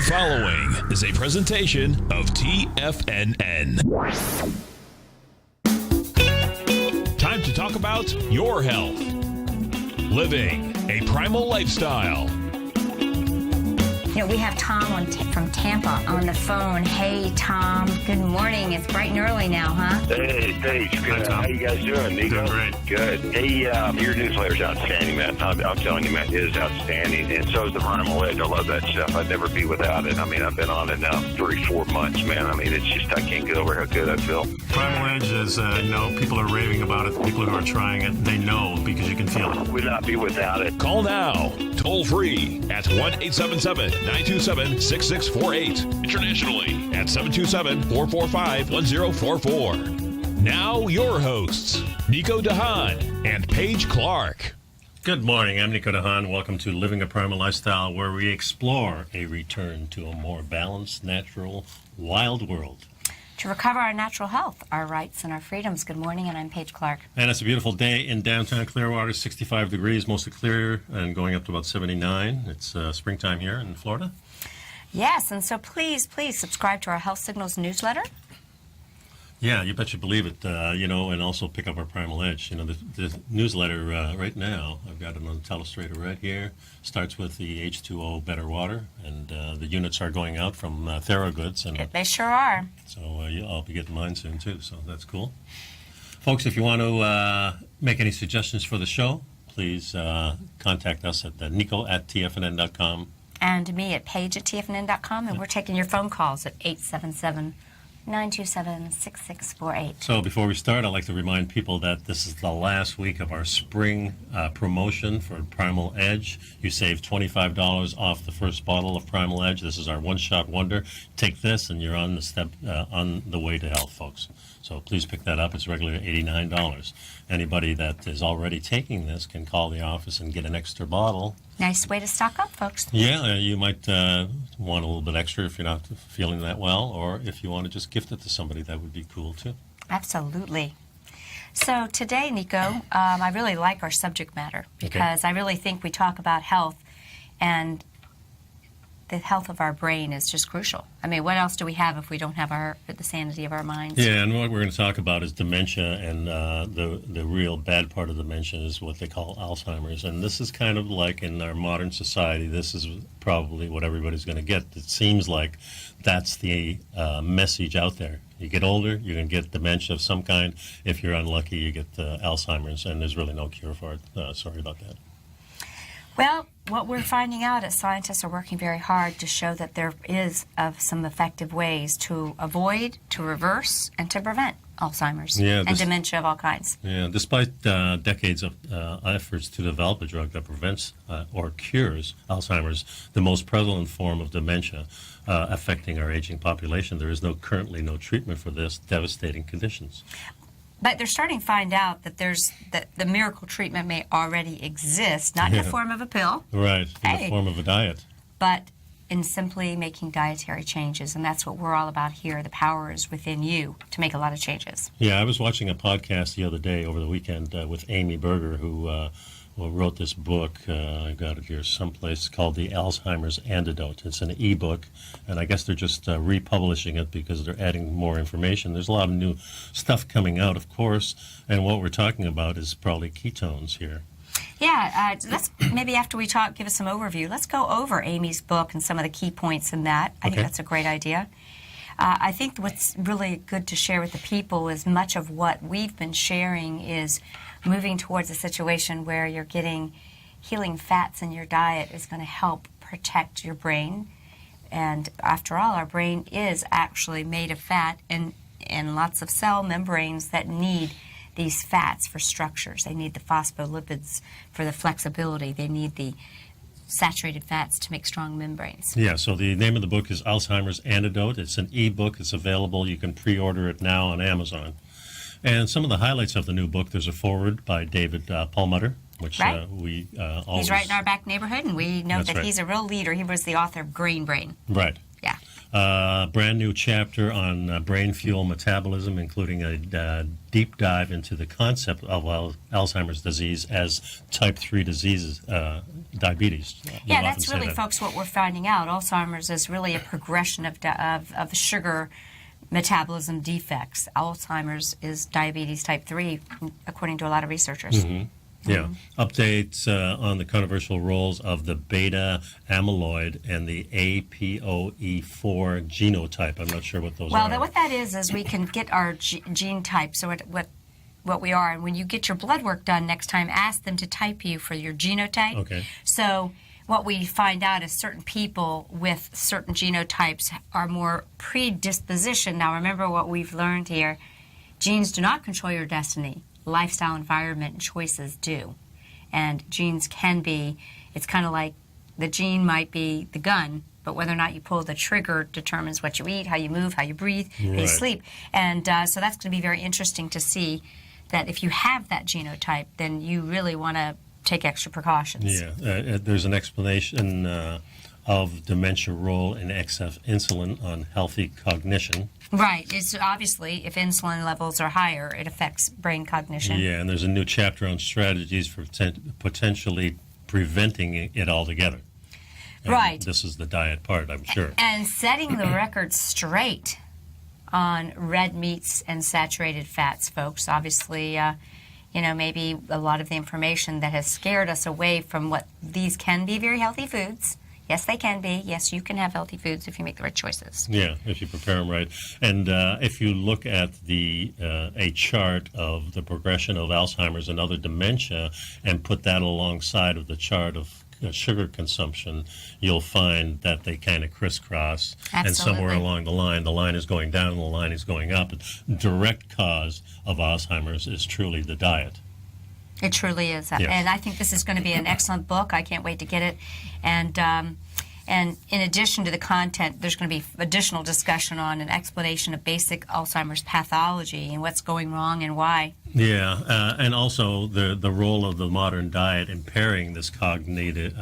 The following is a presentation of TFNN. Time to talk about your health. Living a primal lifestyle. You know, we have Tom from Tampa on the phone. Hey, Tom. Good morning. It's bright and early now, huh? Hey, Paige. Good. How you guys doing, Nico? Doing great. Good. Hey, your newsletter's outstanding, man. I'm telling you, man, it is outstanding. And so is the Primal Edge. I love that stuff. I'd never be without it. I mean, I've been on it now 3-4 months, man. I mean, it's just, I can't get over how good I feel. Primal Edge is, people are raving about it. People who are trying it, they know because you can feel it. Would not be without it. Call now, toll free at 1-877-927-6648. Internationally at 727-445-1044. Now your hosts, Nico and Haan and Paige Clarke. Good morning. I'm Nico and Haan. Welcome to Living a Primal Lifestyle, where we explore a return to a more balanced, natural, wild world. To recover our natural health, our rights, and our freedoms. Good morning, and I'm Paige Clarke. And it's a beautiful day in downtown Clearwater, 65 degrees, mostly clear, and going up to about 79. It's springtime here in Florida. Yes, and so please subscribe to our Health Signals newsletter. Yeah, you bet you believe it, and also pick up our Primal Edge. You know, the newsletter right now, I've got it on the telestrator right here, starts with the H2O Better Water, and the units are going out from Theragoods. And they sure are. So I'll be getting mine soon, too, so that's cool. Folks, if you want to make any suggestions for the show, please contact us at nico@tfnn.com. And me at paige@tfnn.com, and we're taking your phone calls at 877-927-6648. So before we start, I'd like to remind people that this is the last week of our spring promotion for Primal Edge. You save $25 off the first bottle of Primal Edge. This is our one-shot wonder. Take this, and you're on the way to health, folks. So please pick that up. It's regularly $89. Anybody that is already taking this can call the office and get an extra bottle. Nice way to stock up, folks. Yeah, you might want a little bit extra if you're not feeling that well, or if you want to just gift it to somebody, that would be cool too. Absolutely. So today, Nico, I really like our subject matter because I really think we talk about health, and the health of our brain is just crucial. I mean, what else do we have if we don't have the sanity of our minds? Yeah, and what we're going to talk about is dementia, and the real bad part of dementia is what they call Alzheimer's. And this is kind of like in our modern society, this is probably what everybody's going to get. It seems like that's the message out there. You get older, you're going to get dementia of some kind. If you're unlucky, you get Alzheimer's, and there's really no cure for it. Sorry about that. Well, what we're finding out is scientists are working very hard to show that there is some effective ways to avoid, to reverse, and to prevent Alzheimer's and dementia of all kinds. Yeah, despite decades of efforts to develop a drug that prevents or cures Alzheimer's, the most prevalent form of dementia affecting our aging population, there is currently no treatment for this devastating conditions. But they're starting to find out that the miracle treatment may already exist, not in the form of a pill. Right, in the form of a diet. But in simply making dietary changes, and that's what we're all about here. The power is within you to make a lot of changes. Yeah, I was watching a podcast the other day over the weekend with Amy Berger, who wrote this book. I got it here someplace, called The Alzheimer's Antidote. It's an e-book, and I guess they're just republishing it because they're adding more information. There's a lot of new stuff coming out, of course, and what we're talking about is probably ketones here. Yeah, let's maybe after we talk, give us some overview. Let's go over Amy's book and some of the key points in that. I think that's a great idea. I think what's really good to share with the people is much of what we've been sharing is moving towards a situation where you're getting healing fats in your diet is going to help protect your brain. And after all, our brain is actually made of fat and lots of cell membranes that need these fats for structures. They need the phospholipids for the flexibility. They need the saturated fats to make strong membranes. Yeah, so the name of the book is Alzheimer's Antidote. It's an e-book. It's available. You can pre-order it now on Amazon. And some of the highlights of the new book, there's a foreword by David Perlmutter, which we always... He's right in our back neighborhood, and we know that he's a real leader. He was the author of Green Brain. Right. Yeah. Brand new chapter on brain fuel metabolism, including a deep dive into the concept of Alzheimer's disease as type 3 diseases, diabetes. Yeah, that's really, folks, what we're finding out. Alzheimer's is really a progression of sugar metabolism defects. Alzheimer's is diabetes type 3, according to a lot of researchers. Mm-hmm. Yeah. Updates on the controversial roles of the beta amyloid and the APOE4 genotype. I'm not sure what those are. Well, what that is we can get our gene type, so what we are. And when you get your blood work done next time, ask them to type you for your genotype. Okay. So what we find out is certain people with certain genotypes are more predisposition. Now, remember what we've learned here. Genes do not control your destiny. Lifestyle, environment, and choices do. And genes can be, it's kind of like the gene might be the gun, but whether or not you pull the trigger determines what you eat, how you move, how you breathe, how you sleep. And so that's going to be very interesting to see that if you have that genotype, then you really want to take extra precautions. Yeah, there's an explanation of dementia role in excess insulin on healthy cognition. Right. It's obviously, if insulin levels are higher, it affects brain cognition. Yeah, and there's a new chapter on strategies for potentially preventing it altogether. And right. This is the diet part, I'm sure. And setting the record straight on red meats and saturated fats, folks. Obviously, maybe a lot of the information that has scared us away from what these can be very healthy foods. Yes, they can be. Yes, you can have healthy foods if you make the right choices. Yeah, if you prepare them right. And if you look at a chart of the progression of Alzheimer's and other dementia and put that alongside of the chart of sugar consumption, you'll find that they kind of crisscross. Absolutely. And somewhere along the line is going down and the line is going up. The direct cause of Alzheimer's is truly the diet. It truly is. Yes. And I think this is going to be an excellent book. I can't wait to get it. And in addition to the content, there's going to be additional discussion on an explanation of basic Alzheimer's pathology and what's going wrong and why. Yeah, and also the role of the modern diet impairing this cognitive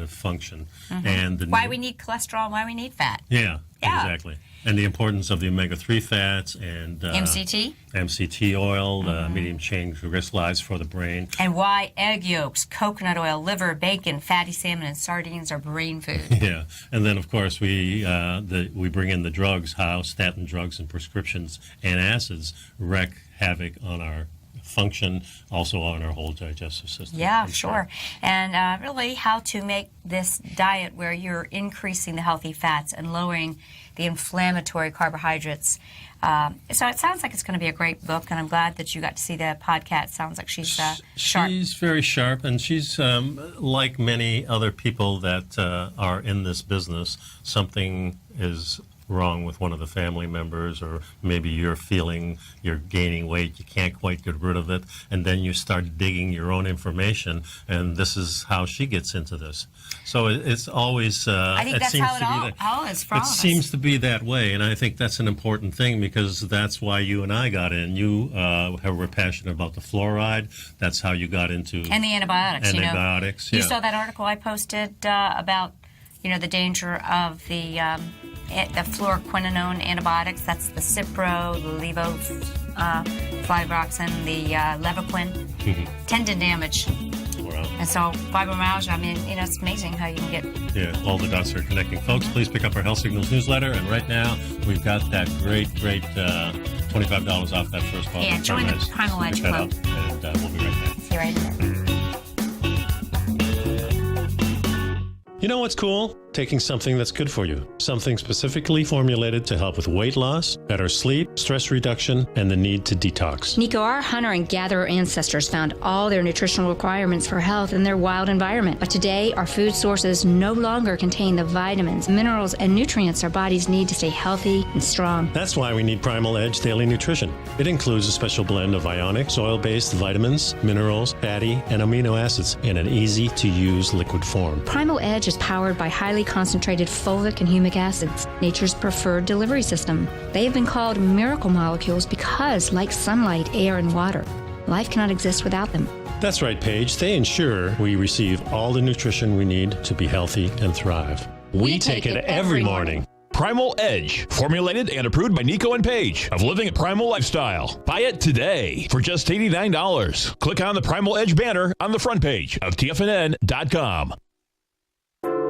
function. Mm-hmm. And why we need cholesterol, why we need fat. Yeah, exactly. And the importance of the omega-3 fats and MCT oil, medium-chain triglycerides for the brain. And why egg yolks, coconut oil, liver, bacon, fatty salmon, and sardines are brain food. Yeah, and then of course we bring in the drugs, how statin drugs and prescriptions and acids wreak havoc on our function, also on our whole digestive system. Yeah, sure. And really how to make this diet where you're increasing the healthy fats and lowering the inflammatory carbohydrates. So it sounds like it's going to be a great book, and I'm glad that you got to see the podcast. Sounds like she's sharp. She's very sharp, and she's like many other people that are in this business. Something is wrong with one of the family members, or maybe you're feeling you're gaining weight, you can't quite get rid of it, and then you start digging your own information, and this is how she gets into this. So it's always I think that's how it all is for all of us. It seems to be that way, and I think that's an important thing, because that's why you and I got in. You were passionate about the fluoride. That's how you got into and the antibiotics. Antibiotics. You saw that article I posted about the danger of the fluoroquinolone antibiotics. That's the Cipro, the levofloxacin, the Levaquin. Mm-hmm. Tendon damage. Wow. And so fibromyalgia, it's amazing how you can get... Yeah, all the dots are connecting. Folks, please pick up our Health Signals newsletter. And right now, we've got that great $25 off that first bottle. Yeah, join the Primal Edge Club. And we'll be right back. See you right there. You know what's cool? Taking something that's good for you. Something specifically formulated to help with weight loss, better sleep, stress reduction, and the need to detox. Nico, our hunter and gatherer ancestors found all their nutritional requirements for health in their wild environment. But today, our food sources no longer contain the vitamins, minerals, and nutrients our bodies need to stay healthy and strong. That's why we need Primal Edge Daily Nutrition. It includes a special blend of ionic, soil-based vitamins, minerals, fatty, and amino acids in an easy-to-use liquid form. Primal Edge is powered by highly concentrated fulvic and humic acids, nature's preferred delivery system. They have been called miracle molecules because, like sunlight, air, and water, life cannot exist without them. That's right, Paige. They ensure we receive all the nutrition we need to be healthy and thrive. We take it every morning. Primal Edge, formulated and approved by Nico and Paige of Living a Primal Lifestyle. Buy it today for just $89. Click on the Primal Edge banner on the front page of TFNN.com.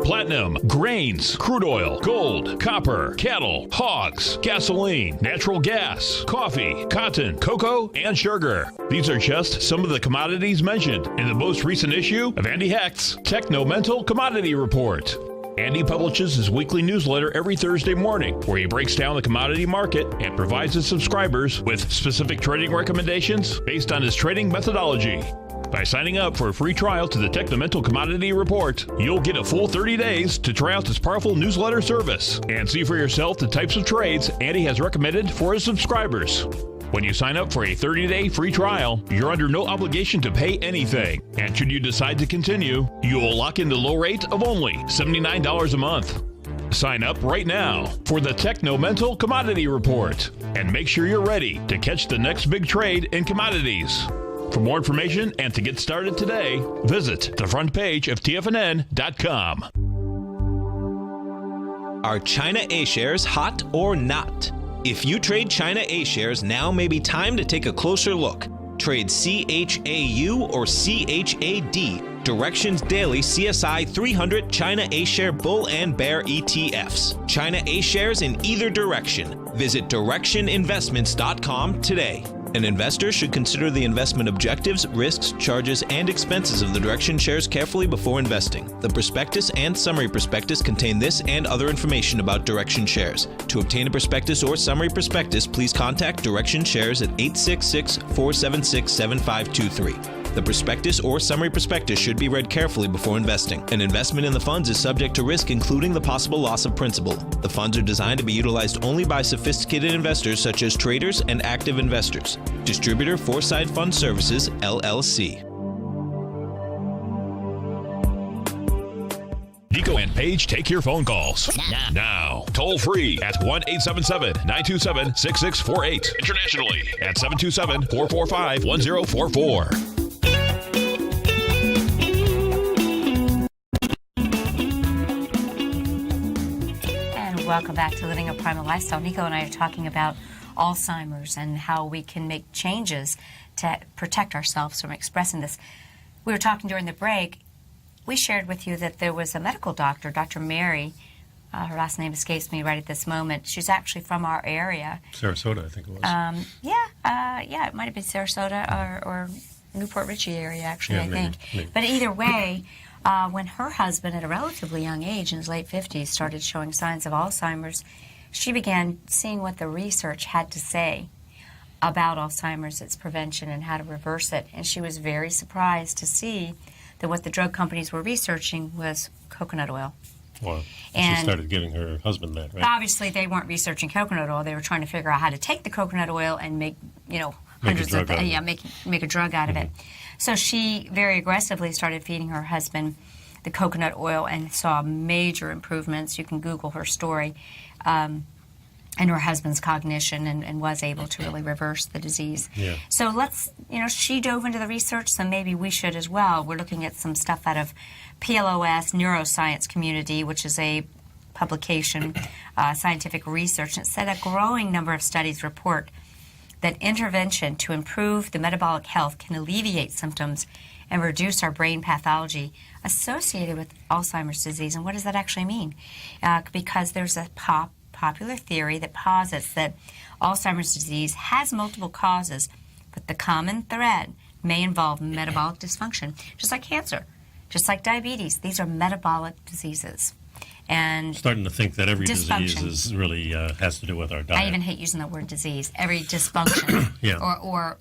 Platinum, grains, crude oil, gold, copper, cattle, hogs, gasoline, natural gas, coffee, cotton, cocoa, and sugar. These are just some of the commodities mentioned in the most recent issue of Andy Hecht's Techno-Mental Commodity Report. Andy publishes his weekly newsletter every Thursday morning, where he breaks down the commodity market and provides his subscribers with specific trading recommendations based on his trading methodology. By signing up for a free trial to the Techno-Mental Commodity Report, you'll get a full 30 days to try out this powerful newsletter service and see for yourself the types of trades Andy has recommended for his subscribers. When you sign up for a 30-day free trial, you're under no obligation to pay anything. And should you decide to continue, you will lock in the low rate of only $79 a month. Sign up right now for the Techno-Mental Commodity Report and make sure you're ready to catch the next big trade in commodities. For more information and to get started today, visit the front page of TFNN.com. Are China A-shares hot or not? If you trade China A-shares, now may be time to take a closer look. Trade CHAU or CHAD, Directions Daily CSI 300 China A-share Bull and Bear ETFs. China A-shares in either direction. Visit directioninvestments.com today. An investor should consider the investment objectives, risks, charges, and expenses of the Direction shares carefully before investing. The prospectus and summary prospectus contain this and other information about Direction shares. To obtain a prospectus or summary prospectus, please contact Direction shares at 866-476-7523. The prospectus or summary prospectus should be read carefully before investing. An investment in the funds is subject to risk, including the possible loss of principal. The funds are designed to be utilized only by sophisticated investors such as traders and active investors. Distributor Foresight Fund Services, LLC. Nico and Paige take your phone calls now. Toll free at 1-877-927-6648. Internationally at 727-445-1044. Welcome back to Living a Primal Lifestyle. Nico and I are talking about Alzheimer's and how we can make changes to protect ourselves from expressing this. We were talking during the break. We shared with you that there was a medical doctor, Dr. Mary. Her last name escapes me right at this moment. She's actually from our area. Sarasota, I think it was. Yeah, it might have been Sarasota or Newport Richey area, actually, Yeah, I think. maybe. But either way, when her husband, at a relatively young age, in his late 50s, started showing signs of Alzheimer's, she began seeing what the research had to say about Alzheimer's, its prevention, and how to reverse it. And she was very surprised to see that what the drug companies were researching was coconut oil. Wow. And she started giving her husband that, right? Obviously, they weren't researching coconut oil. They were trying to figure out how to take the coconut oil and make, hundreds of make a drug out of it. So she very aggressively started feeding her husband the coconut oil and saw major improvements. You can Google her story, and her husband's cognition, and was able to really reverse the disease. Yeah. So she dove into the research, so maybe we should as well. We're looking at some stuff out of PLOS Neuroscience Community, which is a publication, scientific research. And it said a growing number of studies report that intervention to improve the metabolic health can alleviate symptoms and reduce our brain pathology associated with Alzheimer's disease. And what does that actually mean? Because there's a popular theory that posits that Alzheimer's disease has multiple causes, but the common thread may involve metabolic dysfunction, just like cancer, just like diabetes. These are metabolic diseases. And starting to think that every disease dysfunction is really has to do with our diet. I even hate using the word disease. Every dysfunction or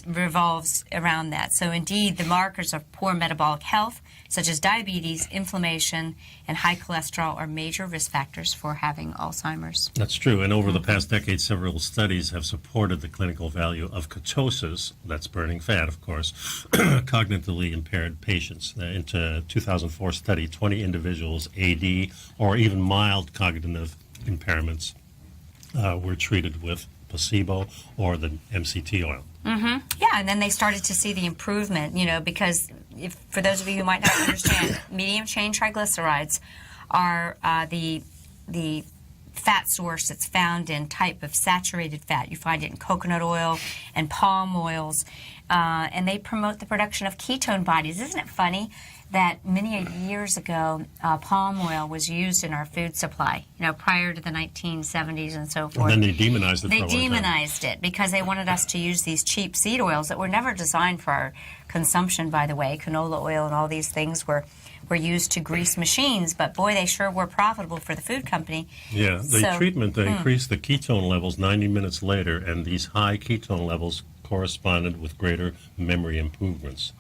revolves around that. So indeed, the markers of poor metabolic health, such as diabetes, inflammation, and high cholesterol, are major risk factors for having Alzheimer's. That's true. And over the past decade, several studies have supported the clinical value of ketosis, that's burning fat, of course, cognitively impaired patients. In a 2004 study, 20 individuals, AD, or even mild cognitive impairments, were treated with placebo or the MCT oil. Mm-hmm. Yeah, and then they started to see the improvement, because for those of you who might not understand, medium chain triglycerides are the fat source that's found in type of saturated fat. You find it in coconut oil and palm oils, and they promote the production of ketone bodies. Isn't it funny that many years ago, palm oil was used in our food supply, prior to the 1970s and so forth. And then they demonized it They for a long time. demonized it because they wanted us to use these cheap seed oils that were never designed for our consumption, by the way. Canola oil and all these things were used to grease machines, but boy, they sure were profitable for the food company. Yeah, the treatment increased the ketone levels 90 minutes later, and these high ketone levels corresponded with greater memory improvements.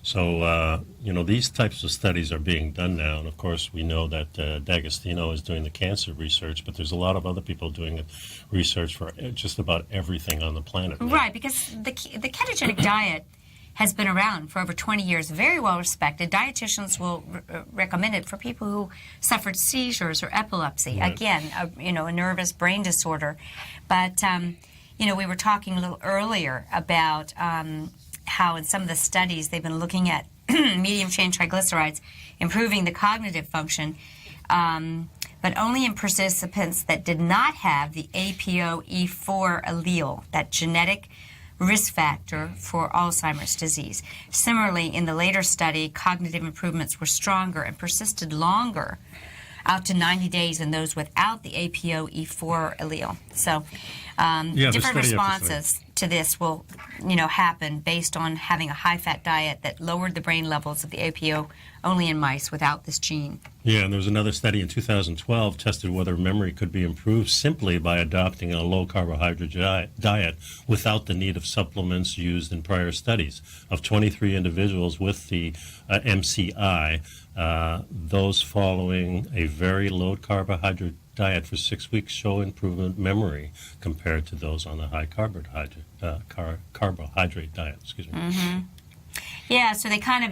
So, these types of studies are being done now, and of course we know that D'Agostino is doing the cancer research, but there's a lot of other people doing research for just about everything on the planet now. Right, because the ketogenic diet has been around for over 20 years, very well respected. Dietitians will recommend it for people who suffered seizures or epilepsy. Right. Again, a nervous brain disorder. But, we were talking a little earlier about how in some of the studies they've been looking at medium-chain triglycerides improving the cognitive function, but only in participants that did not have the APOE4 allele, that genetic risk factor for Alzheimer's disease. Similarly, in the later study, cognitive improvements were stronger and persisted longer, out to 90 days, in those without the APOE4 allele. So different responses to this will, happen based on having a high-fat diet that lowered the brain levels of the APO only in mice without this gene. Yeah, and there was another study in 2012 tested whether memory could be improved simply by adopting a low-carbohydrate diet without the need of supplements used in prior studies. Of 23 individuals with the MCI, those following a very low-carbohydrate diet for 6 weeks show improvement memory compared to those on the high carbohydrate diet. Excuse me. Mm-hmm. Yeah, so they kind of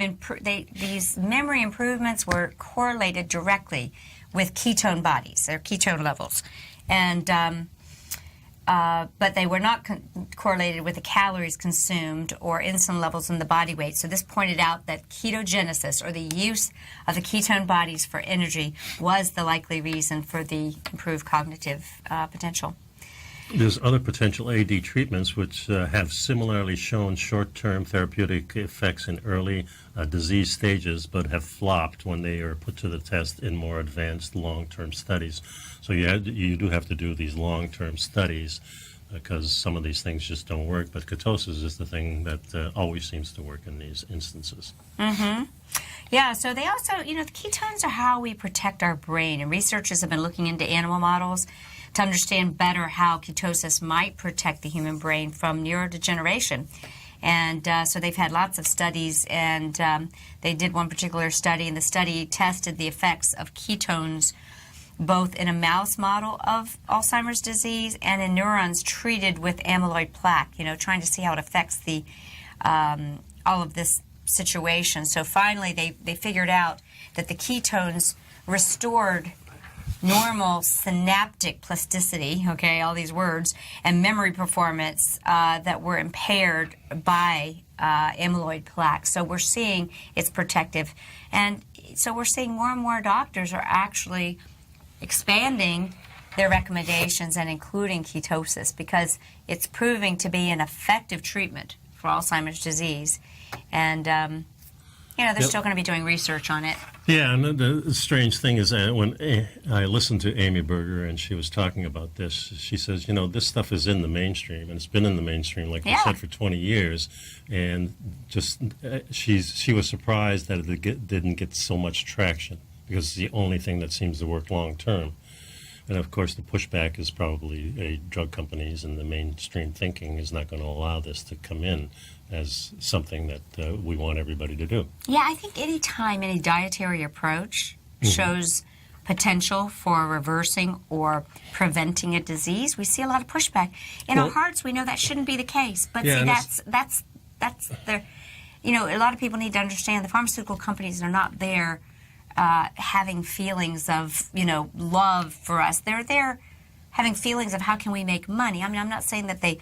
these memory improvements were correlated directly with ketone bodies, their ketone levels, and but they were not correlated with the calories consumed or insulin levels in the body weight. So this pointed out that ketogenesis, or the use of the ketone bodies for energy, was the likely reason for the improved cognitive potential. There's other potential AD treatments which have similarly shown short-term therapeutic effects in early disease stages, but have flopped when they are put to the test in more advanced long-term studies. So you do have to do these long-term studies because some of these things just don't work. But ketosis is the thing that always seems to work in these instances. Mm-hmm. Yeah, so they also, the ketones are how we protect our brain, and researchers have been looking into animal models to understand better how ketosis might protect the human brain from neurodegeneration. And so they've had lots of studies, and they did one particular study, and the study tested the effects of ketones both in a mouse model of Alzheimer's disease and in neurons treated with amyloid plaque, trying to see how it affects the all of this situation. So finally they figured out that the ketones restored normal synaptic plasticity, all these words, and memory performance that were impaired by amyloid plaque. So we're seeing it's protective. And so we're seeing more and more doctors are actually expanding their recommendations and including ketosis because it's proving to be an effective treatment for Alzheimer's disease. And they're still going to be doing research on it. Yeah, and the strange thing is when I listened to Amy Berger and she was talking about this, she says, this stuff is in the mainstream, and it's been in the mainstream, like you said, for 20 years. And just she was surprised that it didn't get so much traction because it's the only thing that seems to work long term. And of course, the pushback is probably drug companies, and the mainstream thinking is not going to allow this to come in as something that we want everybody to do. Yeah, I think any time any dietary approach shows potential for reversing or preventing a disease, we see a lot of pushback. In our hearts, we know that shouldn't be the case. But that's the, a lot of people need to understand the pharmaceutical companies are not there having feelings of, love for us. They're there having feelings of how can we make money. I mean, I'm not saying that they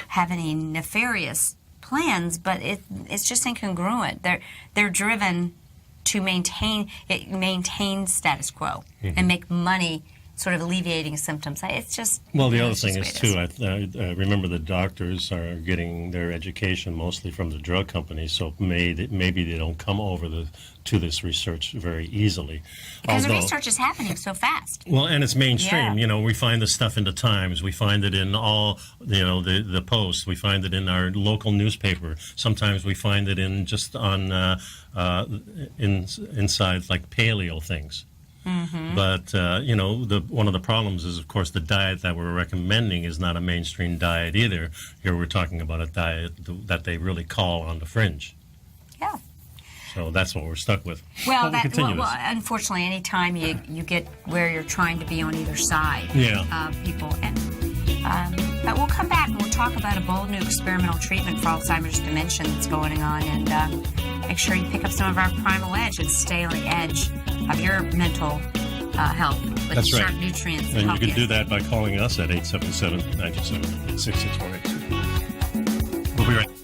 have any nefarious plans, but it's just incongruent. They're driven to maintain status quo and make money sort of alleviating symptoms. It's just... Well, the you know, other it's thing just is, the way it too, I remember the doctors are getting their education mostly from the drug companies, so maybe they don't come over to this research very easily. Because the research is happening so fast. Well, and it's mainstream. Yeah. You know, we find this stuff in the Times. We find it in all, you know, the Post. We find it in our local newspaper. Sometimes we find it in just on inside like paleo things. Mm-hmm. But, you know, one of the problems is, of course, the diet that we're recommending is not a mainstream diet either. Here we're talking about a diet that they really call on the fringe. Yeah. So that's what we're stuck with. Well, Well, unfortunately, any time you get where you're trying to be on either side, people. But we'll come back and we'll talk about a bold new experimental treatment for Alzheimer's dementia that's going on, and make sure you pick up some of our Primal Edge and stay on the edge of your mental health with That's right. certain nutrients. that And help you can do that by calling us at 877-927-6618. We'll be right back.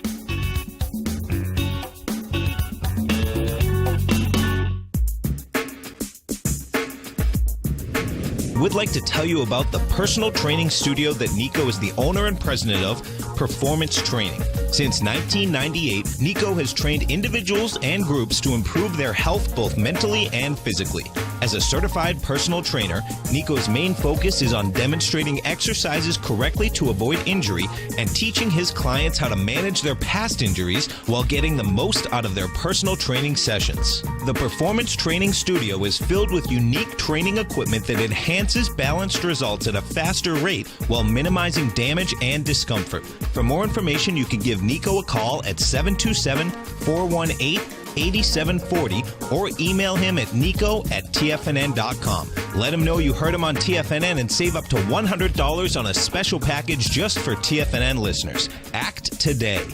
Would like to tell you about the personal training studio that Nico is the owner and president of, Performance Training. Since 1998, Nico has trained individuals and groups to improve their health both mentally and physically. As a certified personal trainer, Nico's main focus is on demonstrating exercises correctly to avoid injury and teaching his clients how to manage their past injuries while getting the most out of their personal training sessions. The Performance Training Studio is filled with unique training equipment that enhances balanced results at a faster rate while minimizing damage and discomfort. For more information, you can give Nico a call at 727-418-8740 or email him at nico@tfnn.com. Let him know you heard him on TFNN and save up to $100 on a special package just for TFNN listeners. Act today.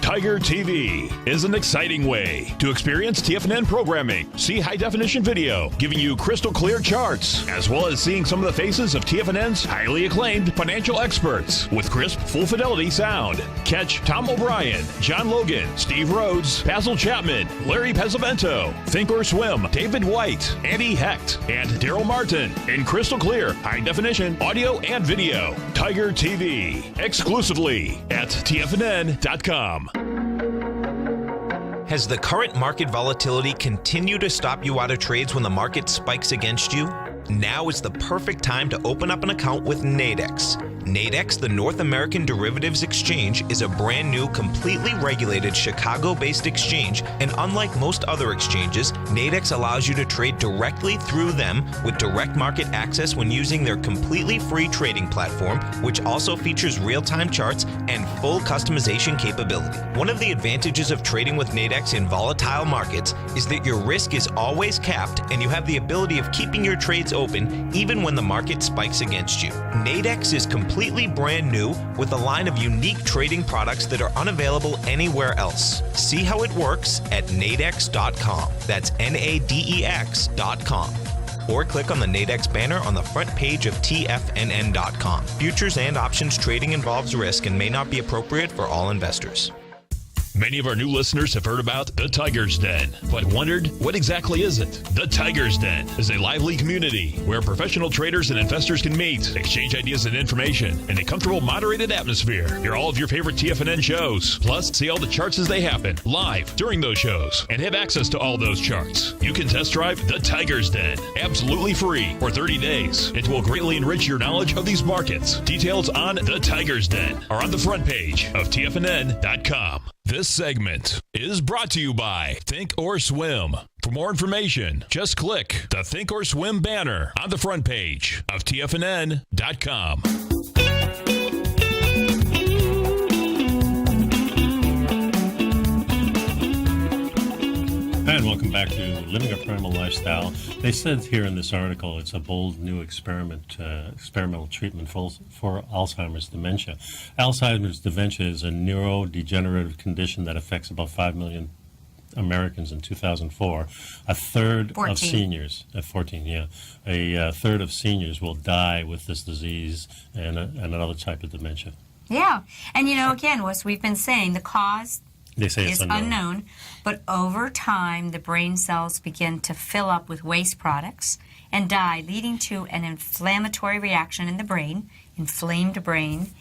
Tiger TV is an exciting way to experience TFNN programming. See high-definition video, giving you crystal clear charts, as well as seeing some of the faces of TFNN's highly acclaimed financial experts with crisp, full-fidelity sound. Catch Tom O'Brien, John Logan, Steve Rhodes, Basil Chapman, Larry Pesavento, Think or Swim, David White, Andy Hecht, and Daryl Martin in crystal clear, high-definition audio and video. Tiger TV, exclusively at TFNN.com. Has the current market volatility continued to stop you out of trades when the market spikes against you? Now is the perfect time to open up an account with Nadex. Nadex, the North American Derivatives Exchange, is a brand new, completely regulated Chicago-based exchange, and unlike most other exchanges, Nadex allows you to trade directly through them with direct market access when using their completely free trading platform, which also features real-time charts and full customization capability. One of the advantages of trading with Nadex in volatile markets is that your risk is always capped and you have the ability of keeping your trades open even when the market spikes against you. Nadex is completely brand new with a line of unique trading products that are unavailable anywhere else. See how it works at nadex.com. That's NADEX.com. Or click on the Nadex banner on the front page of TFNN.com. Futures and options trading involves risk and may not be appropriate for all investors. Many of our new listeners have heard about the Tiger's Den, but wondered, what exactly is it? The Tiger's Den is a lively community where professional traders and investors can meet, exchange ideas and information in a comfortable, moderated atmosphere. Hear all of your favorite TFNN shows, plus see all the charts as they happen live during those shows, and have access to all those charts. You can test drive the Tiger's Den absolutely free for 30 days. It will greatly enrich your knowledge of these markets. Details on the Tiger's Den are on the front page of TFNN.com. This segment is brought to you by Think or Swim. For more information, just click the Think or Swim banner on the front page of TFNN.com. And welcome back to Living a Primal Lifestyle. They said here in this article it's a bold new experimental treatment for Alzheimer's dementia. Alzheimer's dementia is a neurodegenerative condition that affects about 5 million Americans in 2004. A third 14. of seniors, 14, yeah. A third of seniors will die with this disease and another type of dementia. Yeah. And, again, what we've been saying, the cause They say it's unknown. But over time, the brain cells begin to fill up with waste products and die, leading to an inflammatory reaction in the brain, inflamed brain,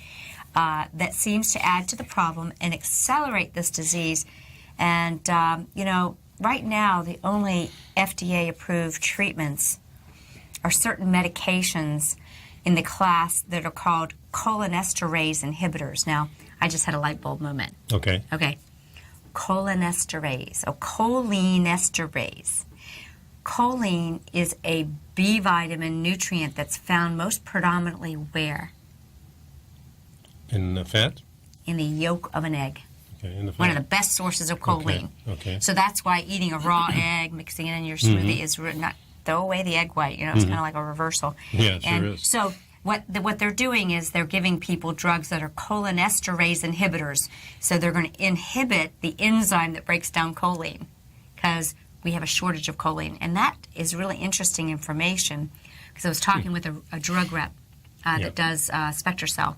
that seems to add to the problem and accelerate this disease. And, right now, the only FDA-approved treatments are certain medications in the class that are called cholinesterase inhibitors. Now, I just had a light bulb moment. Okay. Cholinesterase, or cholinesterase. Choline is a B vitamin nutrient that's found most predominantly where? In the fat? In the yolk of an egg. Okay, in the fat. One of the best sources of choline. Okay. So that's why eating a raw egg, mixing it in your smoothie is not, throw away the egg white. It's kind of like a reversal. Yeah, it and sure is. So what they're doing is they're giving people drugs that are cholinesterase inhibitors. So they're going to inhibit the enzyme that breaks down choline because we have a shortage of choline. And that is really interesting information because I was talking with a drug rep that does SpectraCell.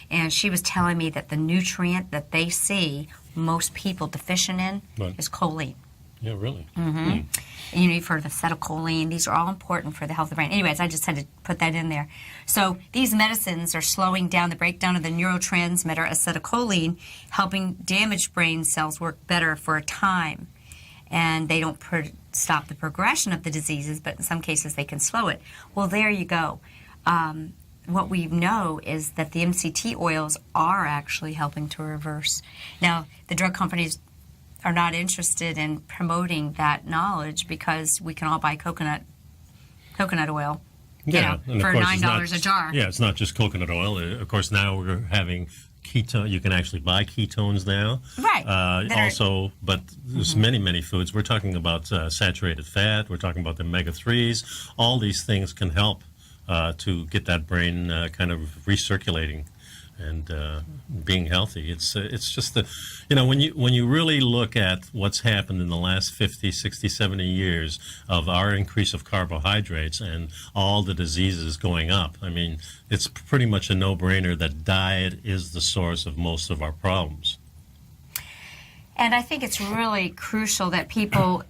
And she was telling me that the nutrient that they see most people deficient in is choline. Yeah, really? Mm-hmm. You've heard of acetylcholine. These are all important for the health of the brain. Anyways, I just had to put that in there. So these medicines are slowing down the breakdown of the neurotransmitter acetylcholine, helping damaged brain cells work better for a time. And they don't stop the progression of the diseases, but in some cases they can slow it. Well, there you go. What we know is that the MCT oils are actually helping to reverse. Now, the drug companies are not interested in promoting that knowledge because we can all buy coconut oil, Yeah, and for of course $9 a jar. Yeah, it's not just coconut oil. Of course, now we're having ketone. You can actually buy ketones now. Right. But there's many foods. We're talking about saturated fat. We're talking about the omega-3s. All these things can help to get that brain kind of recirculating and being healthy. It's just when you really look at what's happened in the last 50, 60, 70 years of our increase of carbohydrates and all the diseases going up, I mean, it's pretty much a no-brainer that diet is the source of most of our problems. And I think it's really crucial that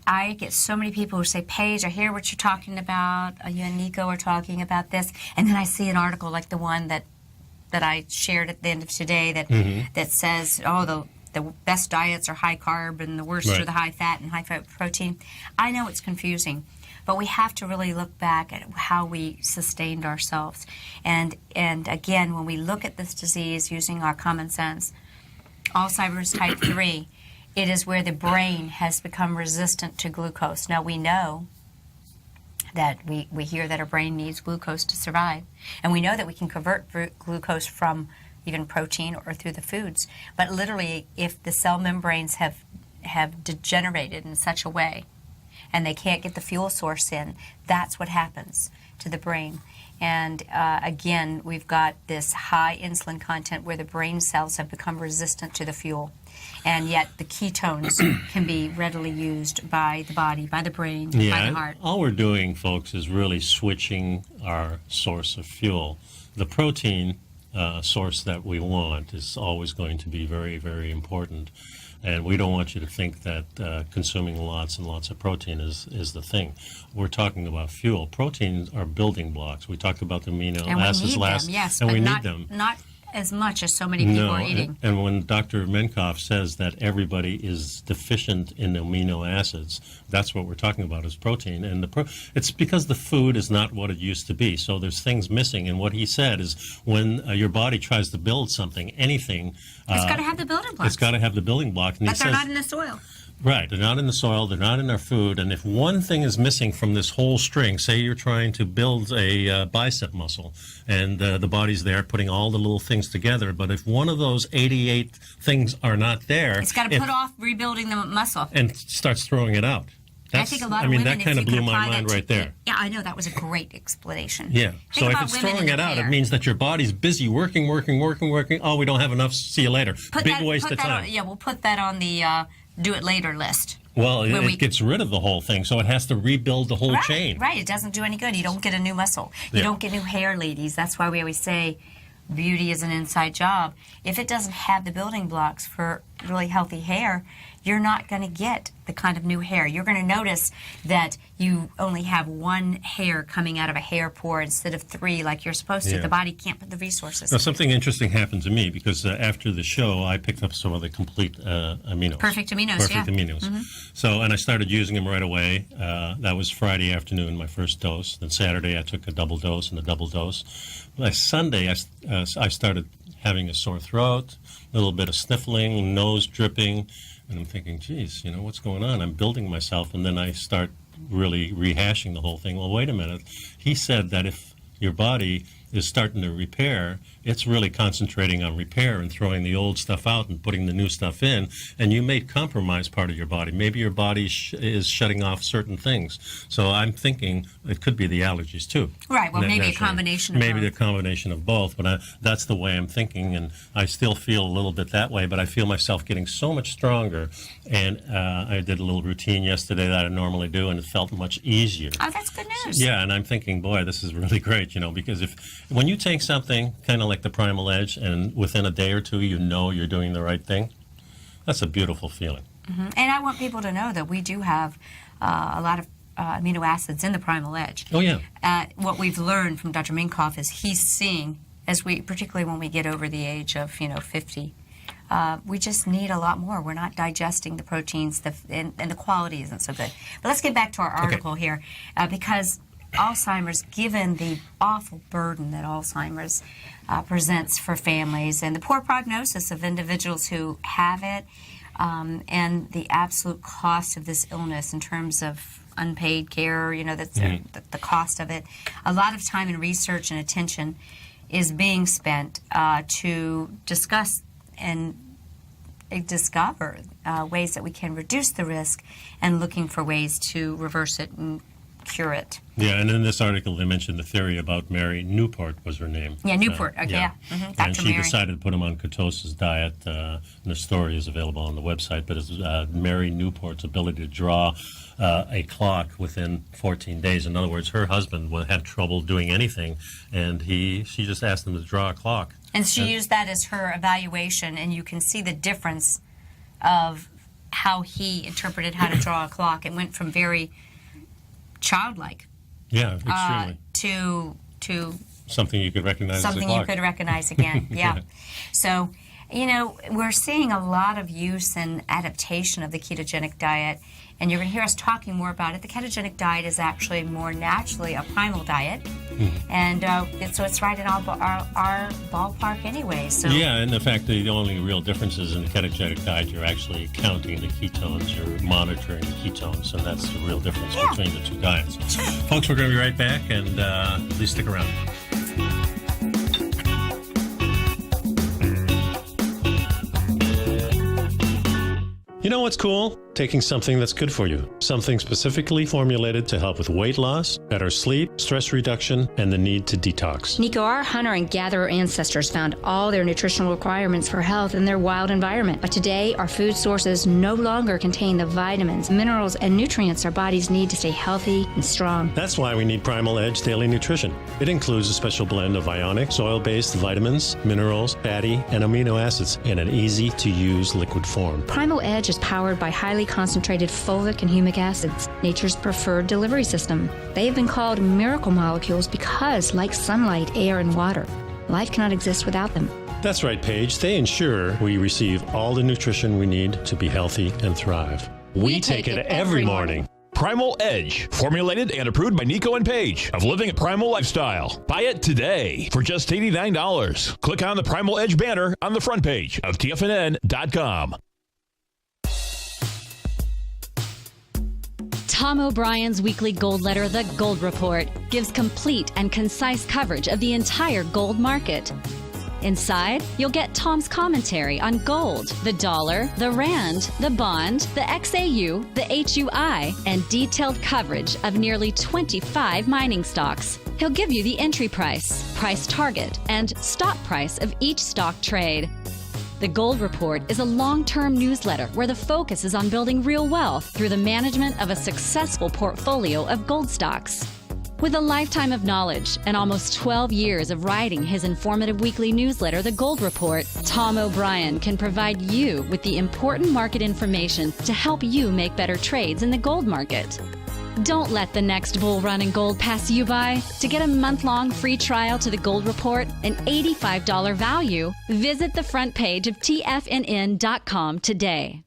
I get so many people who say, Paige, I hear what you're talking about. You and Nico are talking about this. And then I see an article like the one that I shared at the end of today that says, the best diets are high carb and the worst are the high fat and high fat protein. I know it's confusing, but we have to really look back at how we sustained ourselves. And again, when we look at this disease using our common sense, Alzheimer's type 3, it is where the brain has become resistant to glucose. Now, we know that we hear that our brain needs glucose to survive. And we know that we can convert glucose from even protein or through the foods. But literally, if the cell membranes have degenerated in such a way and they can't get the fuel source in, that's what happens to the brain. And again, we've got this high insulin content where the brain cells have become resistant to the fuel. And yet the ketones can be readily used by the body, by the brain, by the heart. All we're doing, folks, is really switching our source of fuel. The protein source that we want is always going to be very, very important. And we don't want you to think that consuming lots and lots of protein is the thing. We're talking about fuel. Proteins are building blocks. We talked about the amino acids last, and we need them. Not as much as so many people are eating. And when Dr. Menkoff says that everybody is deficient in amino acids, that's what we're talking about is protein. And it's because the food is not what it used to be. So there's things missing. And what he said is when your body tries to build something, anything, it's got to have the building blocks. It's got to have the building blocks. But they're not in the soil. Right, they're not in the soil, they're not in our food, and if one thing is missing from this whole string, say you're trying to build a bicep muscle, and the body's there putting all the little things together, but if one of those 88 things are not there... It's got to put off rebuilding the muscle. And starts throwing it out. I think a lot of women, that kind of blew my mind right there. Yeah, I know, that was a great explanation. Yeah, so if it's throwing it out, it means that your body's busy working. Oh, we don't have enough, see you later. Big waste of time. We'll put that on the... do it later list. Well, it gets rid of the whole thing, so it has to rebuild the whole chain. Right, it doesn't do any good. You don't get a new muscle. You don't get new hair, ladies. That's why we always say beauty is an inside job. If it doesn't have the building blocks for really healthy hair, you're not going to get the kind of new hair. You're going to notice that you only have one hair coming out of a hair pore instead of 3 like you're supposed to. Yeah. The body can't put the resources. Now, something interesting happened to me because after the show, I picked up some of the complete aminos. Perfect aminos, Perfect yeah. aminos. So, and I started using them right away. That was Friday afternoon, my first dose. Then Saturday, I took a double dose and a double dose. By Sunday, I started having a sore throat, a little bit of sniffling, nose dripping, and I'm thinking, geez, what's going on? I'm building myself, and then I start really rehashing the whole thing. Well, wait a minute. He said that if your body is starting to repair, it's really concentrating on repair and throwing the old stuff out and putting the new stuff in, and you may compromise part of your body. Maybe your body is shutting off certain things. So I'm thinking it could be the allergies too. Right, well, maybe a combination of both. Maybe the combination of both, but that's the way I'm thinking, and I still feel a little bit that way, but I feel myself getting so much stronger, and I did a little routine yesterday that I normally do, and it felt much easier. Oh, that's good news. Yeah, and I'm thinking, boy, this is really great, because when you take something kind of like the Primal Edge and within a day or two you know you're doing the right thing, that's a beautiful feeling. And I want people to know that we do have a lot of amino acids in the Primal Edge. Oh, yeah. What we've learned from Dr. Minkoff is he's seeing, particularly when we get over the age of 50, we just need a lot more. We're not digesting the proteins, and the quality isn't so good. But let's get back to our article here, because Alzheimer's, given the awful burden that Alzheimer's presents for families and the poor prognosis of individuals who have it, and the absolute cost of this illness in terms of unpaid care, that's the cost of it. A lot of time and research and attention is being spent to discuss and discover ways that we can reduce the risk and looking for ways to reverse it and cure it. Yeah, and in this article they mentioned the theory about Mary Newport was her name. Yeah, Newport. Okay, yeah. Dr. And she Mary. decided to put him on ketosis diet. And the story is available on the website. But it's Mary Newport's ability to draw a clock within 14 days. In other words, her husband had trouble doing anything, and she just asked him to draw a clock. And she used that as her evaluation, and you can see the difference of how he interpreted how to draw a clock. It went from very childlike, yeah, extremely, to something you could recognize. Something as a you could recognize again. Yeah. So, we're seeing a lot of use and adaptation of the ketogenic diet, and you're going to hear us talking more about it. The ketogenic diet is actually more naturally a primal diet, and so it's right in our ballpark anyway. So yeah, and in fact, the only real difference is in the ketogenic diet, you're actually counting the ketones, you're monitoring the ketones, and that's the real difference between the two diets. Sure. Folks, we're going to be right back, and please stick around. You know what's cool? Taking something that's good for you. Something specifically formulated to help with weight loss, better sleep, stress reduction, and the need to detox. Nico, our hunter and gatherer ancestors found all their nutritional requirements for health in their wild environment. But today, our food sources no longer contain the vitamins, minerals, and nutrients our bodies need to stay healthy and strong. That's why we need Primal Edge Daily Nutrition. It includes a special blend of ionic, soil-based vitamins, minerals, fatty, and amino acids in an easy-to-use liquid form. Primal Edge is powered by highly concentrated fulvic and humic acids, nature's preferred delivery system. They have been called miracle molecules because, like sunlight, air, and water, life cannot exist without them. That's right, Paige. They ensure we receive all the nutrition we need to be healthy and thrive. We take it every morning. Primal Edge, formulated and approved by Nico and Paige of Living a Primal Lifestyle. Buy it today for just $89. Click on the Primal Edge banner on the front page of TFNN.com. Tom O'Brien's weekly gold letter, The Gold Report, gives complete and concise coverage of the entire gold market. Inside, you'll get Tom's commentary on gold, the dollar, the rand, the bond, the XAU, the HUI, and detailed coverage of nearly 25 mining stocks. He'll give you the entry price, price target, and stop price of each stock trade. The Gold Report is a long-term newsletter where the focus is on building real wealth through the management of a successful portfolio of gold stocks. With a lifetime of knowledge and almost 12 years of writing his informative weekly newsletter, The Gold Report, Tom O'Brien can provide you with the important market information to help you make better trades in the gold market. Don't let the next bull run in gold pass you by. To get a month-long free trial to The Gold Report, an $85 value, visit the front page of TFNN.com today.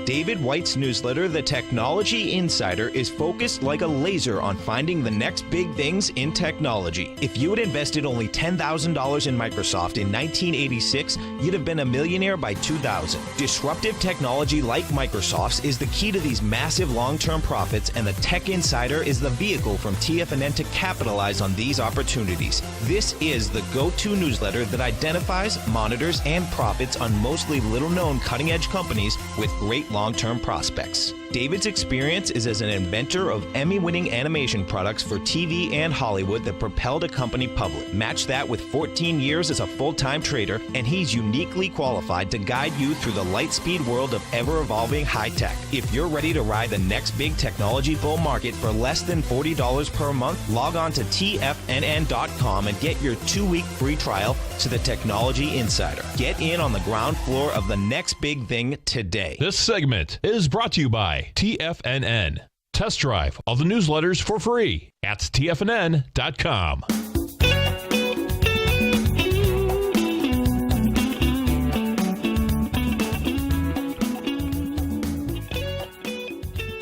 David White's newsletter, The Technology Insider, is focused like a laser on finding the next big things in technology. If you had invested only $10,000 in Microsoft in 1986, you'd have been a millionaire by 2000. Disruptive technology like Microsoft's is the key to these massive long-term profits, and the Tech Insider is the vehicle from TFNN to capitalize on these opportunities. This is the go-to newsletter that identifies, monitors, and profits on mostly little-known cutting-edge companies with great long-term prospects. David's experience is as an inventor of Emmy-winning animation products for TV and Hollywood that propelled a company public. Match that with 14 years as a full-time trader, and he's uniquely qualified to guide you through the light-speed world of ever-evolving high-tech. If you're ready to ride the next big technology bull market for less than $40 per month, log on to TFNN.com and get your 2-week free trial to the Technology Insider. Get in on the ground floor of the next big thing today. This segment is brought to you by TFNN. Test drive all the newsletters for free at TFNN.com.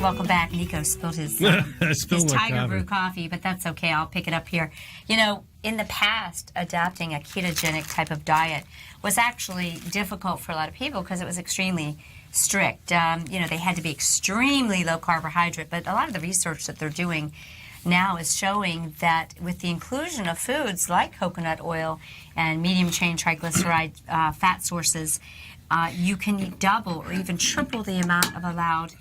Welcome back. Nico spilled his Tiger Brew coffee, but that's okay. I'll pick it up here. You know, in the past, adapting a ketogenic type of diet was actually difficult for a lot of people because it was extremely strict. You know, they had to be extremely low carbohydrate, but a lot of the research that they're doing now is showing that with the inclusion of foods like coconut oil and medium chain triglyceride fat sources, you can double or even triple the amount of allowed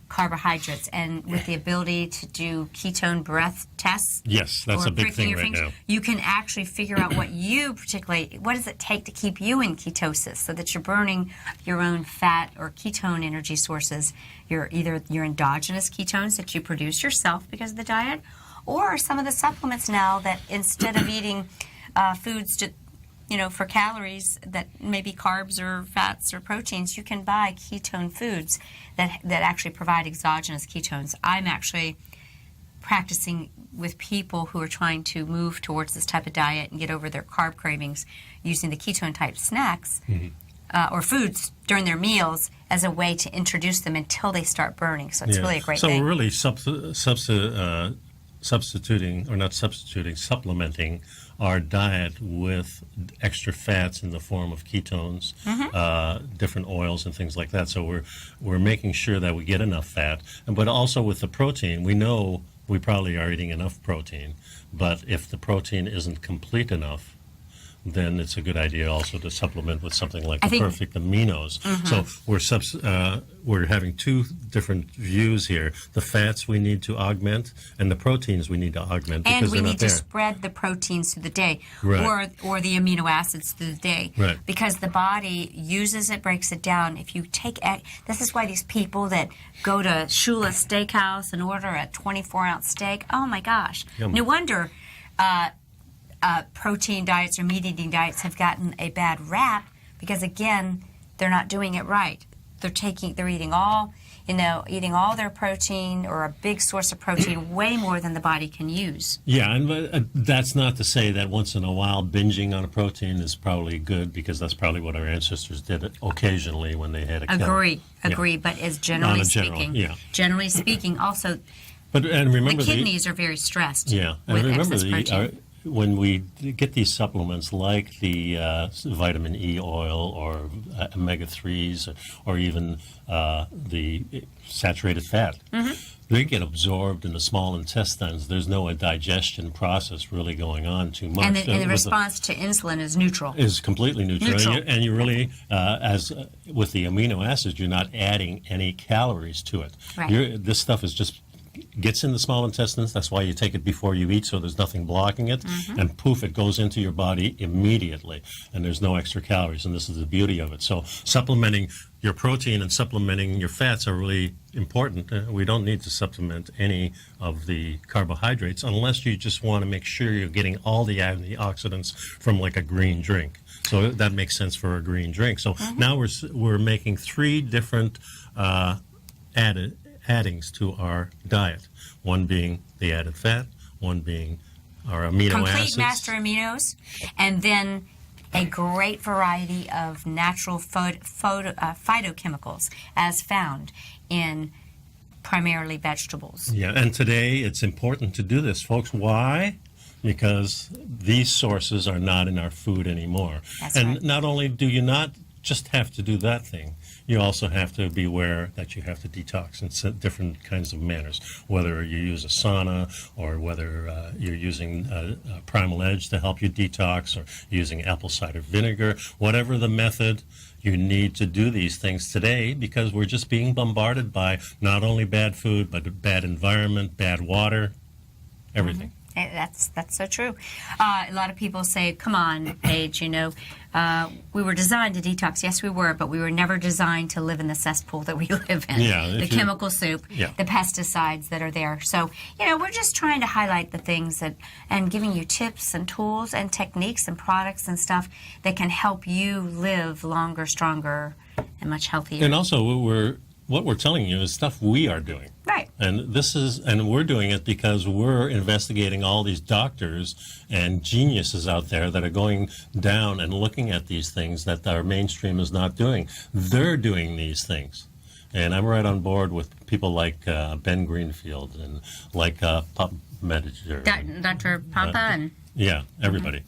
carbohydrates, and with the ability to do ketone breath tests. Yes, that's a big thing right now. You can actually figure out what does it take to keep you in ketosis so that you're burning your own fat or ketone energy sources. Either your endogenous ketones that you produce yourself because of the diet, or some of the supplements now that instead of eating foods for calories that may be carbs or fats or proteins, you can buy ketone foods that actually provide exogenous ketones. I'm actually practicing with people who are trying to move towards this type of diet and get over their carb cravings using the ketone type snacks or foods during their meals as a way to introduce them until they start burning. So it's really a great thing. So we're really supplementing our diet with extra fats in the form of ketones, different oils and things like that. So we're making sure that we get enough fat, but also with the protein, we know we probably are eating enough protein, but if the protein isn't complete enough, then it's a good idea also to supplement with something like the perfect aminos. So we're having two different views here: the fats we need to augment, and the proteins we need to augment because and we they're not need to spread the proteins through the day, or the amino acids through the day, because the body uses it, breaks it down. If you take this is why these people that go to Shula's Steakhouse and order a 24-ounce steak, oh my gosh, no wonder protein diets or meat-eating diets have gotten a bad rap because, again, they're not doing it right. They're eating all their protein, or a big source of protein, way more than the body can use. Yeah, and that's not to say that once in a while binging on a protein is probably good, because that's probably what our ancestors did occasionally when they had a Agree, but as generally speaking, also, and remember the kidneys are very stressed. Yeah, and remember when we get these supplements like the vitamin E oil or omega-3s or even the saturated fat, they get absorbed in the small intestines. There's no digestion process really going on too much. And the response to insulin is neutral. Is completely neutral. And you really, as with the amino acids, you're not adding any calories to it. Right. This stuff is just gets in the small intestines. That's why you take it before you eat, so there's nothing blocking it. And poof, it goes into your body immediately, and there's no extra calories. And this is the beauty of it. So supplementing your protein and supplementing your fats are really important. We don't need to supplement any of the carbohydrates unless you just want to make sure you're getting all the antioxidants from like a green drink. So that makes sense for a green drink. So now we're making 3 different addings to our diet. One being the added fat, one being our amino acids. Complete master aminos, and then a great variety of natural phytochemicals as found in primarily vegetables. Yeah, and today it's important to do this, folks. Why? Because these sources are not in our food anymore. That's and right. not only do you not just have to do that thing, you also have to be aware that you have to detox in different kinds of manners, whether you use a sauna or whether you're using Primal Edge to help you detox or using apple cider vinegar, whatever the method. You need to do these things today because we're just being bombarded by not only bad food, but bad environment, bad water, everything. That's so true. A lot of people say, come on, Paige, we were designed to detox. Yes, we were, but we were never designed to live in the cesspool that we live in. Yeah, the chemical soup, the pesticides that are there. So, we're just trying to highlight the things and giving you tips and tools and techniques and products and stuff that can help you live longer, stronger, and much healthier. And also, what we're telling you is stuff we are doing. Right. And we're doing it because we're investigating all these doctors and geniuses out there that are going down and looking at these things that our mainstream is not doing. They're doing these things. And I'm right on board with people like Ben Greenfield and like Pop Mediger. Dr. Papa and... Yeah, everybody.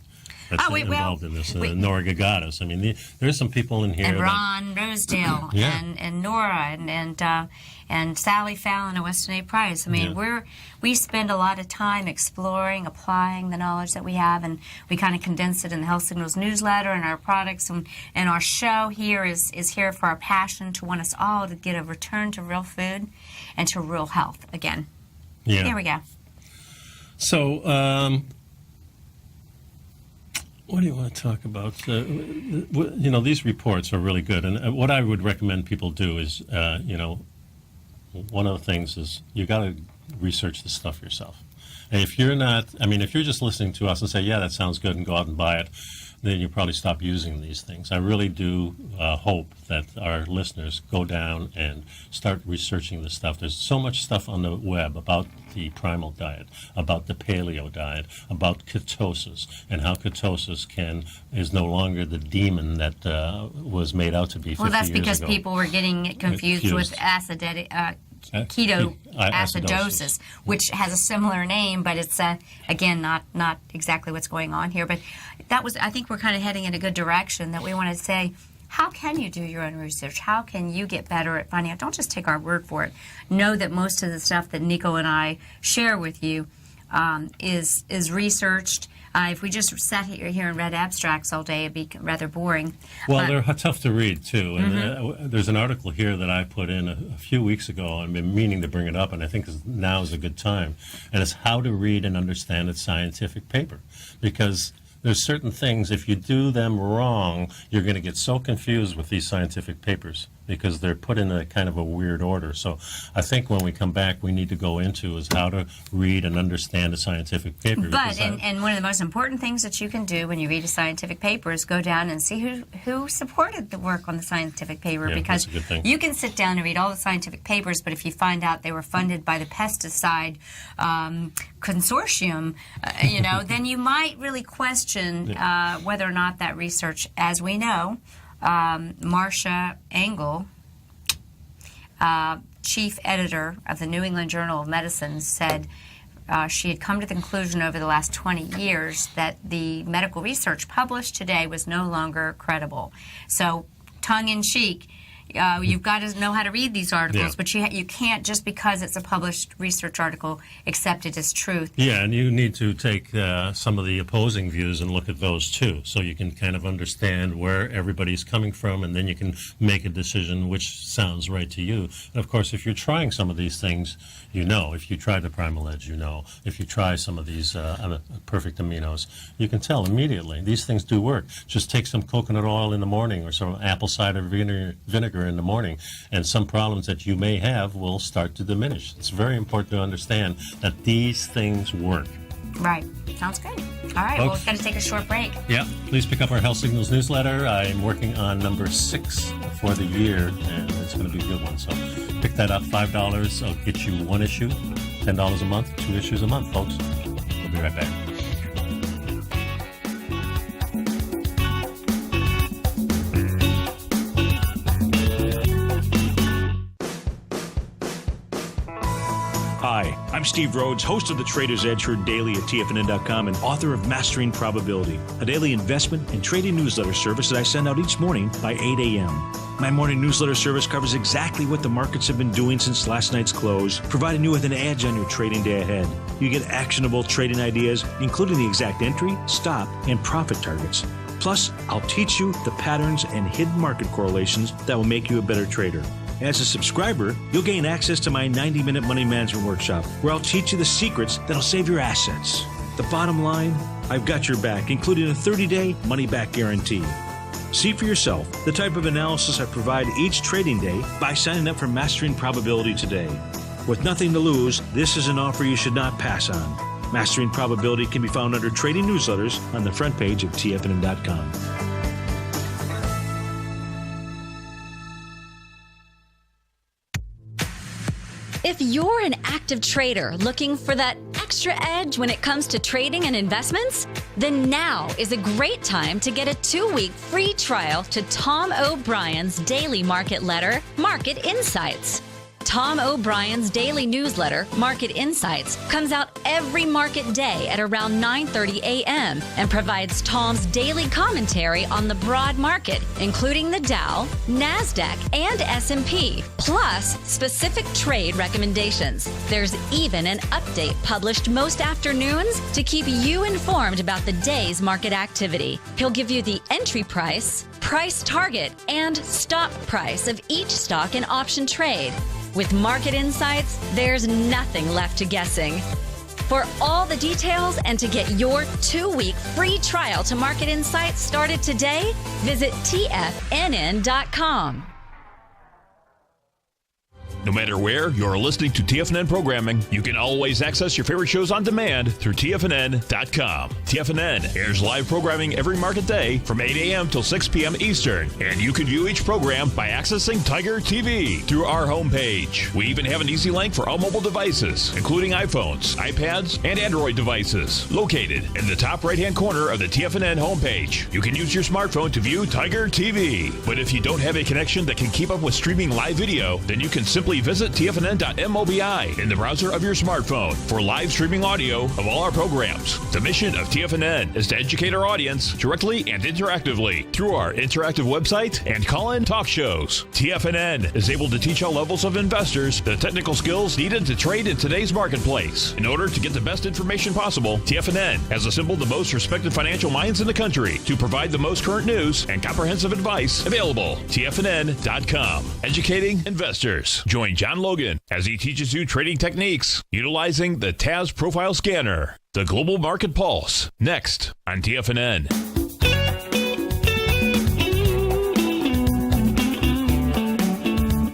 That's involved in this. Nora Gagatos. I mean, there's some people in here. And Ron Rosedale and Nora and Sally Fallon and Weston A. Price. I mean, we spend a lot of time exploring, applying the knowledge that we have, and we kind of condense it in the Health Signals newsletter and our products. And our show here is here for our passion to want us all to get a return to real food and to real health again. Yeah. Here we go. So, what do you want to talk about? These reports are really good. And what I would recommend people do is, one of the things is you got to research the stuff yourself. And if you're just listening to us and say, yeah, that sounds good, and go out and buy it, then you probably stop using these things. I really do hope that our listeners go down and start researching this stuff. There's so much stuff on the web about the primal diet, about the paleo diet, about ketosis, and how ketosis is no longer the demon that was made out to be 50 years ago. Well, that's because people were getting it confused with ketoacidosis, which has a similar name, but it's again not exactly what's going on here. But I think we're kind of heading in a good direction. That we want to say, how can you do your own research? How can you get better at finding out? Don't just take our word for it. Know that most of the stuff that Nico and I share with you is researched. If we just sat here and read abstracts all day, it'd be rather boring. Well, they're tough to read, too. And there's an article here that I put in a few weeks ago. I've been meaning to bring it up, and I think now is a good time. And it's how to read and understand a scientific paper. Because there's certain things, if you do them wrong, you're going to get so confused with these scientific papers because they're put in a kind of a weird order. So I think when we come back, we need to go into is how to read and understand a scientific paper. But, and one of the most important things that you can do when you read a scientific paper is go down and see who supported the work on the scientific paper. Yeah, because that's a good thing. You can sit down and read all the scientific papers, but if you find out they were funded by the pesticide consortium, then you might really question whether or not that research, as we know, Marcia Engel, chief editor of the New England Journal of Medicine, said she had come to the conclusion over the last 20 years that the medical research published today was no longer credible. So, tongue-in-cheek, You've got to know how to read these articles, Yeah. but you can't, just because it's a published research article, accept it as truth. Yeah, and you need to take some of the opposing views and look at those too, so you can kind of understand where everybody's coming from, and then you can make a decision which sounds right to you. And of course, if you're trying some of these things, you know. If you try the Primal Edge, you know. If you try some of these perfect aminos, you can tell immediately. These things do work. Just take some coconut oil in the morning or some apple cider vinegar in the morning, and some problems that you may have will start to diminish. It's very important to understand that these things work. Right. Sounds good. All right. Well, we've got to take a short break. Yeah, please pick up our Health Signals newsletter. I'm working on number 6 for the year, and it's going to be a good one. So pick that up, $5. I'll get you 1 issue, $10 a month, 2 issues a month, folks. We'll be right back. Hi, I'm Steve Rhodes, host of the Trader's Edge, heard daily at TFNN.com and author of Mastering Probability, a daily investment and trading newsletter service that I send out each morning by 8 a.m. My morning newsletter service covers exactly what the markets have been doing since last night's close, providing you with an edge on your trading day ahead. You get actionable trading ideas, including the exact entry, stop, and profit targets. Plus, I'll teach you the patterns and hidden market correlations that will make you a better trader. As a subscriber, you'll gain access to my 90-minute money management workshop, where I'll teach you the secrets that'll save your assets. The bottom line, I've got your back, including a 30-day money-back guarantee. See for yourself the type of analysis I provide each trading day by signing up for Mastering Probability today. With nothing to lose, this is an offer you should not pass on. Mastering Probability can be found under Trading Newsletters on the front page of TFNN.com. If you're an active trader looking for that extra edge when it comes to trading and investments, then now is a great time to get a 2-week free trial to Tom O'Brien's daily market letter, Market Insights. Tom O'Brien's daily newsletter, Market Insights, comes out every market day at around 9:30 a.m. and provides Tom's daily commentary on the broad market, including the Dow, NASDAQ, and S&P, plus specific trade recommendations. There's even an update published most afternoons to keep you informed about the day's market activity. He'll give you the entry price, price target, and stop price of each stock and option trade. With Market Insights, there's nothing left to guessing. For all the details and to get your 2-week free trial to Market Insights started today, visit TFNN.com. No matter where you're listening to TFNN programming, you can always access your favorite shows on demand through TFNN.com. TFNN airs live programming every market day from 8 a.m. till 6 p.m. Eastern, and you can view each program by accessing Tiger TV through our homepage. We even have an easy link for all mobile devices, including iPhones, iPads, and Android devices, located in the top right-hand corner of the TFNN homepage. You can use your smartphone to view Tiger TV, but if you don't have a connection that can keep up with streaming live video, then you can simply visit TFNN.mobi in the browser of your smartphone for live streaming audio of all our programs. The mission of TFNN is to educate our audience directly and interactively through our interactive website and call-in talk shows. TFNN is able to teach all levels of investors the technical skills needed to trade in today's marketplace. In order to get the best information possible, TFNN has assembled the most respected financial minds in the country to provide the most current news and comprehensive advice available. TFNN.com, educating investors. Join John Logan as he teaches you trading techniques utilizing the TAS Profile Scanner. The Global Market Pulse, next on TFNN.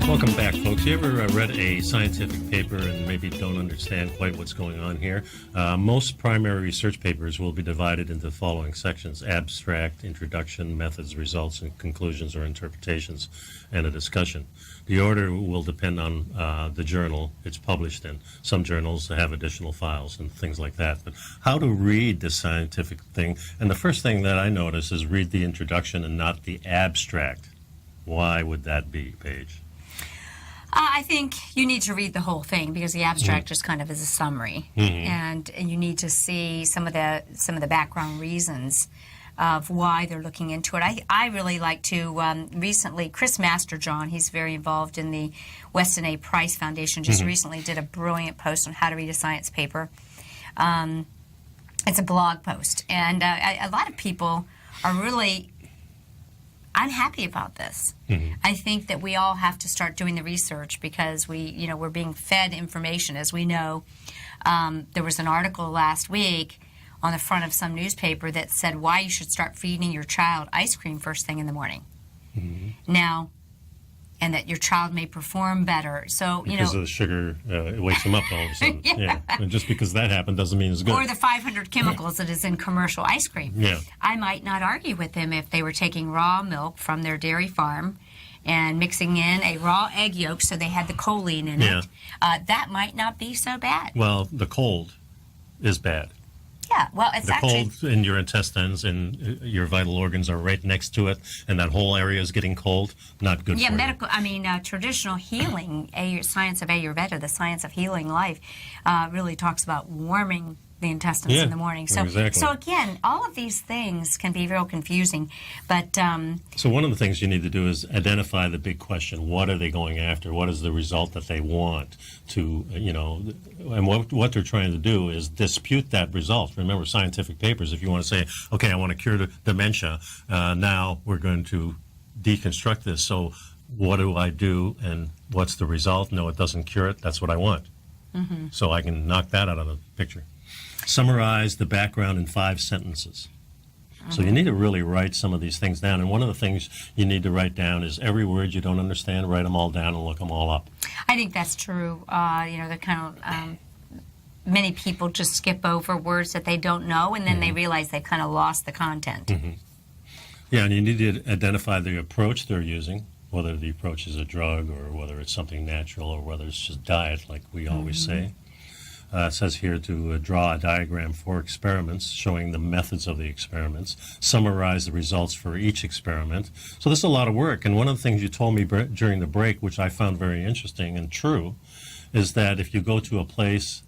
Welcome back, folks. You ever read a scientific paper and maybe don't understand quite what's going on here? Most primary research papers will be divided into the following sections: abstract, introduction, methods, results, and conclusions or interpretations, and a discussion. The order will depend on the journal it's published in. Some journals have additional files and things like that. But how to read the scientific thing? And the first thing that I notice is read the introduction and not the abstract. Why would that be, Paige? I think you need to read the whole thing because the abstract just kind of is a summary, and you need to see some of the background reasons of why they're looking into it. I really like to, recently, Chris Masterjohn, he's very involved in the Weston A. Price Foundation, just recently did a brilliant post on how to read a science paper. It's a blog post, and a lot of people are really unhappy about this. I think that we all have to start doing the research because we're being fed information. As we know, there was an article last week on the front of some newspaper that said why you should start feeding your child ice cream first thing in the morning. Now, and that your child may perform better. So, because of the sugar, it wakes them up all of a sudden. Yeah. And just because that happened doesn't mean it's good. Or the 500 chemicals that is in commercial ice cream. Yeah. I might not argue with them if they were taking raw milk from their dairy farm and mixing in a raw egg yolk so they had the choline in it. That might not be so bad. Well, the cold is bad. Yeah, well, it's the cold in your intestines and your vital organs are right next to it, and that whole area is getting cold. Not good. Yeah, for medical. Traditional healing, science of Ayurveda, the science of healing life, really talks about warming the intestines in the morning. So, so again, all of these things can be real confusing. But so one of the things you need to do is identify the big question: what are they going after? What is the result that they want to, and what they're trying to do is dispute that result. Remember, scientific papers. If you want to say, okay, I want to cure the dementia, now we're going to deconstruct this. So what do I do, and what's the result? No, it doesn't cure it. That's what I want. So I can knock that out of the picture. Summarize the background in 5 sentences. So you need to really write some of these things down. And one of the things you need to write down is every word you don't understand, write them all down and look them all up. I think that's true. They're kind of, many people just skip over words that they don't know, and then they realize they kind of lost the content. Yeah, and you need to identify the approach they're using, whether the approach is a drug or whether it's something natural or whether it's just diet, like we always say. It says here to draw a diagram for experiments showing the methods of the experiments, summarize the results for each experiment. So this is a lot of work, and one of the things you told me during the break, which I found very interesting and true, is that if you go to a place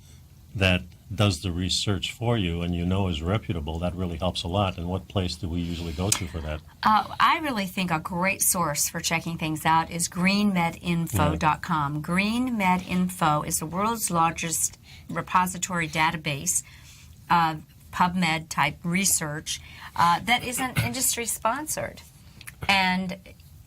that does the research for you and is reputable, that really helps a lot. And what place do we usually go to for that? I really think a great source for checking things out is greenmedinfo.com. GreenMedInfo is the world's largest repository database of PubMed type research that isn't industry sponsored. And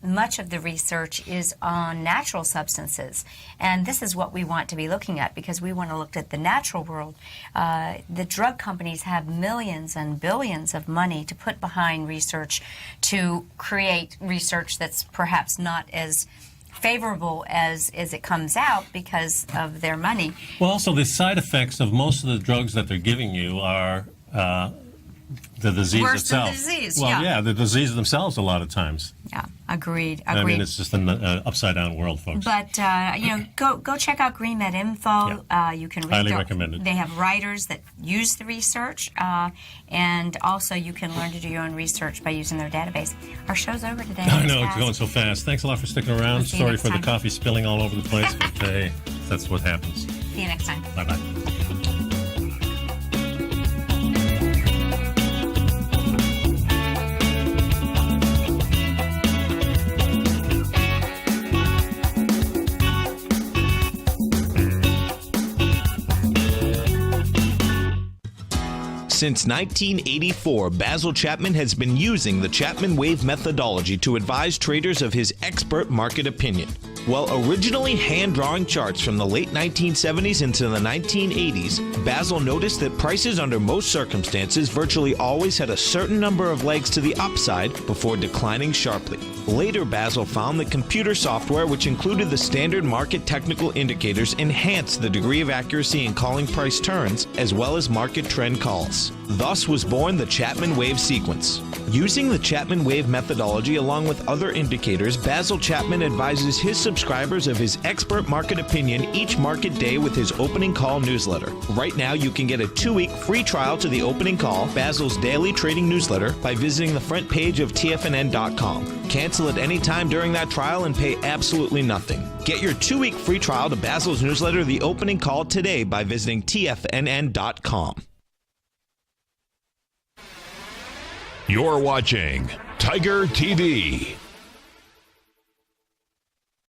much of the research is on natural substances. And this is what we want to be looking at because we want to look at the natural world. The drug companies have millions and billions of money to put behind research to create research that's perhaps not as favorable as it comes out because of their money. Well, also the side effects of most of the drugs that they're giving you are the disease worse itself. Than the disease, well, yeah, the disease themselves a lot of times. Yeah, agreed. I mean, it's just an upside down world, folks. But go check out GreenMed Info. Yeah. You can read highly recommended. They have writers that use the research, and also you can learn to do your own research by using their database. Our show's over today. I know it's going so fast. Thanks a lot for sticking around. Sorry for the coffee spilling all over the place, but hey, that's what happens. See you next time. Bye bye. Since 1984, Basil Chapman has been using the Chapman Wave methodology to advise traders of his expert market opinion. While originally hand-drawing charts from the late 1970s into the 1980s, Basil noticed that prices under most circumstances virtually always had a certain number of legs to the upside before declining sharply. Later, Basil found that computer software, which included the standard market technical indicators, enhanced the degree of accuracy in calling price turns, as well as market trend calls. Thus was born the Chapman Wave sequence. Using the Chapman Wave methodology along with other indicators, Basil Chapman advises his subscribers of his expert market opinion each market day with his opening call newsletter. Right now, you can get a 2-week free trial to the opening call, Basil's daily trading newsletter, by visiting the front page of TFNN.com. Cancel at any time during that trial and pay absolutely nothing. Get your 2-week free trial to Basil's newsletter, The Opening Call, today by visiting TFNN.com. You're watching Tiger TV.